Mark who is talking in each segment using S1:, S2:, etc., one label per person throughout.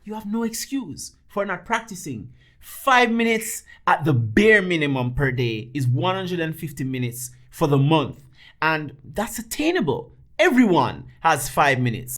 S1: you have no excuse for not practicing. 5 minutes at the bare minimum per day is 150 minutes for the month. And that's attainable. Everyone has 5 minutes.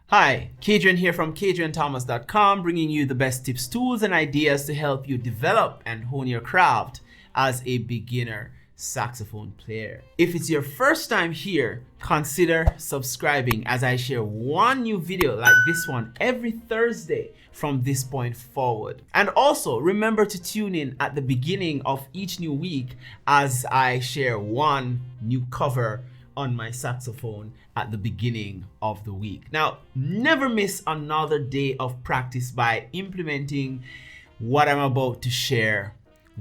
S1: Hi, Kadrian here from KadrianThomas.com, bringing you the best tips, tools, and ideas to help you develop and hone your craft as a beginner saxophone player. If it's your first time here, consider subscribing as I share one new video like this one every Thursday from this point forward. And also remember to tune in at the beginning of each new week as I share one new cover on my saxophone at the beginning of the week. Now, never miss another day of practice by implementing what I'm about to share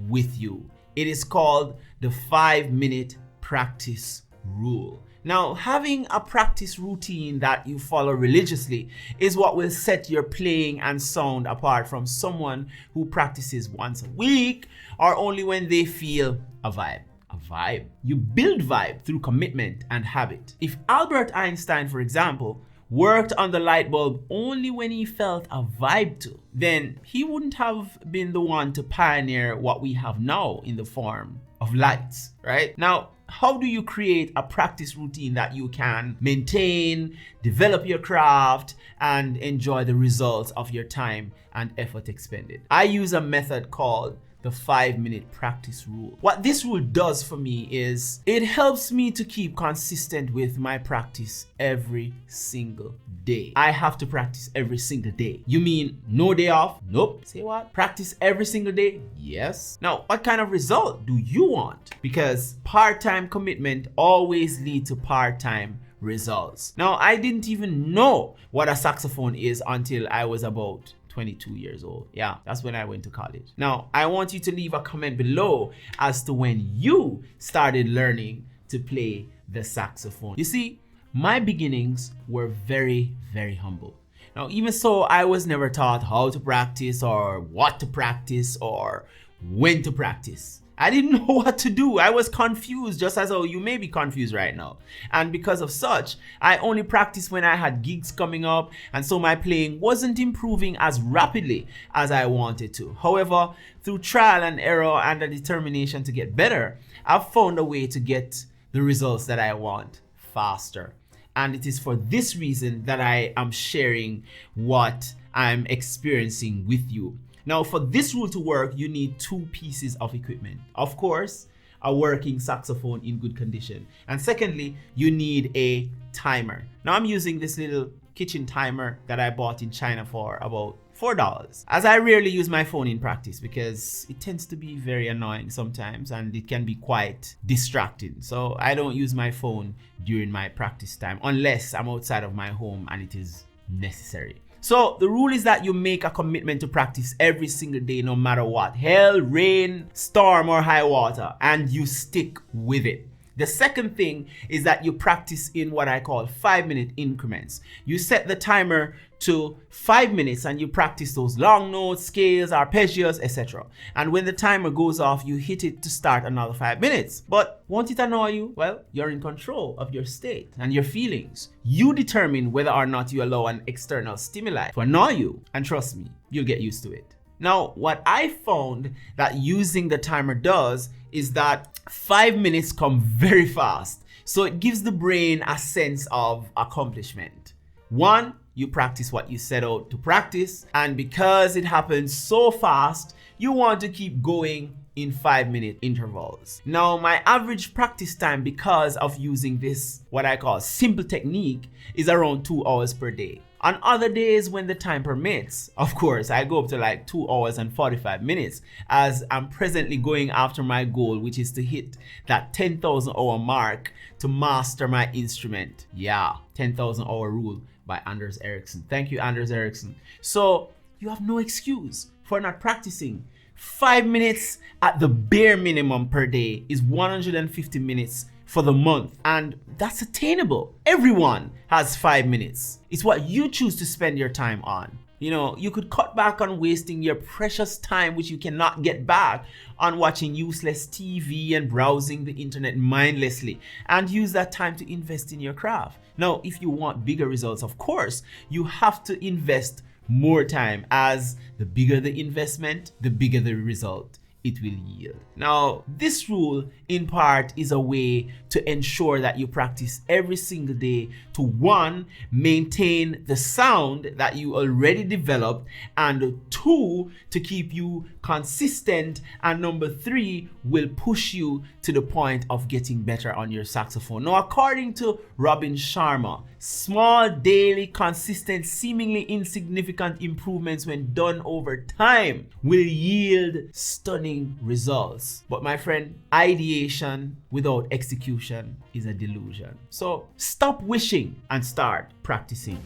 S1: with you. It is called the 5-minute practice rule. Now, having a practice routine that you follow religiously is what will set your playing and sound apart from someone who practices once a week or only when they feel a vibe. A vibe. You build vibe through commitment and habit. If Albert Einstein, for example, worked on the light bulb only when he felt a vibe to, then he wouldn't have been the one to pioneer what we have now in the form of lights, right? Now, how do you create a practice routine that you can maintain, develop your craft, and enjoy the results of your time and effort expended? I use a method called the 5-minute practice rule. What this rule does for me is it helps me to keep consistent with my practice every single day. I have to practice every single day. You mean no day off? Nope. Say what? Practice every single day? Yes. Now, what kind of result do you want? Because part-time commitment always leads to part-time results. Now, I didn't even know what a saxophone is until I was about 22 years old. Yeah, that's when I went to college. Now, I want you to leave a comment below as to when you started learning to play the saxophone. You see, my beginnings were very, very humble. Now, even so, I was never taught how to practice or what to practice or when to practice. I didn't know what to do. I was confused, just as how you may be confused right now. And because of such, I only practiced when I had gigs coming up, and so my playing wasn't improving as rapidly as I wanted to. However, through trial and error and a determination to get better, I've found a way to get the results that I want faster. And it is for this reason that I am sharing what I'm experiencing with you. Now, for this rule to work, you need 2 pieces of equipment. Of course, a working saxophone in good condition. And secondly, you need a timer. Now, I'm using this little kitchen timer that I bought in China for about $4. As I rarely use my phone in practice because it tends to be very annoying sometimes and it can be quite distracting. So I don't use my phone during my practice time unless I'm outside of my home and it is necessary. So the rule is that you make a commitment to practice every single day, no matter what, hell, rain, storm, or high water, and you stick with it. The second thing is that you practice in what I call 5-minute increments. You set the timer to 5 minutes and you practice those long notes, scales, arpeggios, etc. And when the timer goes off, you hit it to start another 5 minutes. But won't it annoy you? Well, you're in control of your state and your feelings. You determine whether or not you allow an external stimuli to annoy you. And trust me, you'll get used to it. Now, what I found that using the timer does is that 5 minutes come very fast. So it gives the brain a sense of accomplishment. 1, you practice what you set out to practice. And because it happens so fast, you want to keep going in 5-minute intervals. Now, my average practice time because of using this, what I call simple technique, is around 2 hours per day. On other days when the time permits, of course, I go up to like 2 hours and 45 minutes as I'm presently going after my goal, which is to hit that 10,000 hour mark to master my instrument. Yeah, 10,000 hour rule by Anders Ericsson. Thank you, Anders Ericsson. So you have no excuse for not practicing. 5 minutes at the bare minimum per day is 150 minutes for the month, and that's attainable. Everyone has 5 minutes. It's what you choose to spend your time on. You could cut back on wasting your precious time, which you cannot get back, on watching useless TV and browsing the internet mindlessly, and use that time to invest in your craft. Now, if you want bigger results, of course, you have to invest more time, as the bigger the investment, the bigger the result it will yield. Now, this rule in part is a way to ensure that you practice every single day to, one, maintain the sound that you already developed, and two, to keep you consistent, and number three, will push you to the point of getting better on your saxophone. Now, according to Robin Sharma, small, daily, consistent, seemingly insignificant improvements when done over time will yield stunning results. But my friend, ideation without execution is a delusion. So stop wishing and start practicing.